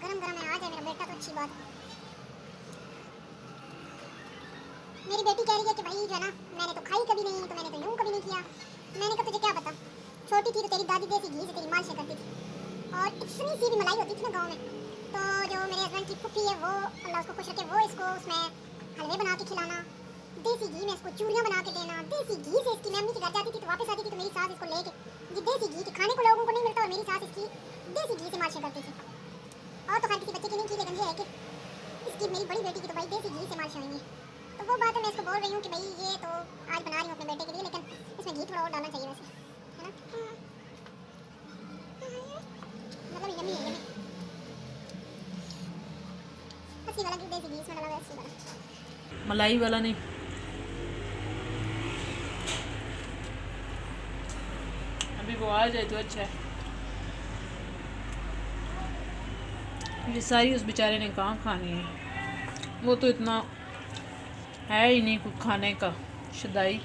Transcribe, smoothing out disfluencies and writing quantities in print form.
गरम गरम है, आ जाए मेरा बेटा तो अच्छी बात. मेरी बेटी कह रही है कि भाई जो है ना, मैंने तो खाई कभी नहीं, तो मैंने तो यूं कभी नहीं किया. मैंने कहा तुझे क्या पता, छोटी थी तो तेरी दादी देसी घी से तेरी मालिश करती थी, और इतनी सी भी मलाई होती थी ना गाँव में, तो जो मेरे हस्बैंड की फुफी है वो, अल्लाह उसको खुश रखे, वो इसको उसमें हलवे बना के खिलाना, देसी घी में इसको चूड़ियाँ बना के देना. देसी घी से इसकी, मैं अम्मी के घर जाती थी तो वापस आती थी तो मेरी सास इसको लेके, ये देसी घी के खाने को लोगों को नहीं मिलता, और मेरी सास इसकी देसी घी से मालिश करती थी. और तो हर किसी बच्चे की नहीं की, लेकिन ये है कि इसकी मेरी बड़ी बेटी की तो भाई देसी घी से मालिश होंगी. तो वो बात है, मैं इसको बोल रही हूँ कि भाई ये तो आज बना रही हूँ अपने बेटे के लिए, लेकिन इसमें घी थोड़ा और डालना चाहिए वैसे, है ना. मतलब यमी है, यमी असली वाला घी, देसी घी इसमें डाला हुआ है, असली वाला, मलाई वाला नहीं. अभी वो आ जाए तो अच्छा है. ये सारी उस बेचारे ने कहाँ खानी है, वो तो इतना है ही नहीं कुछ खाने का, शदाई.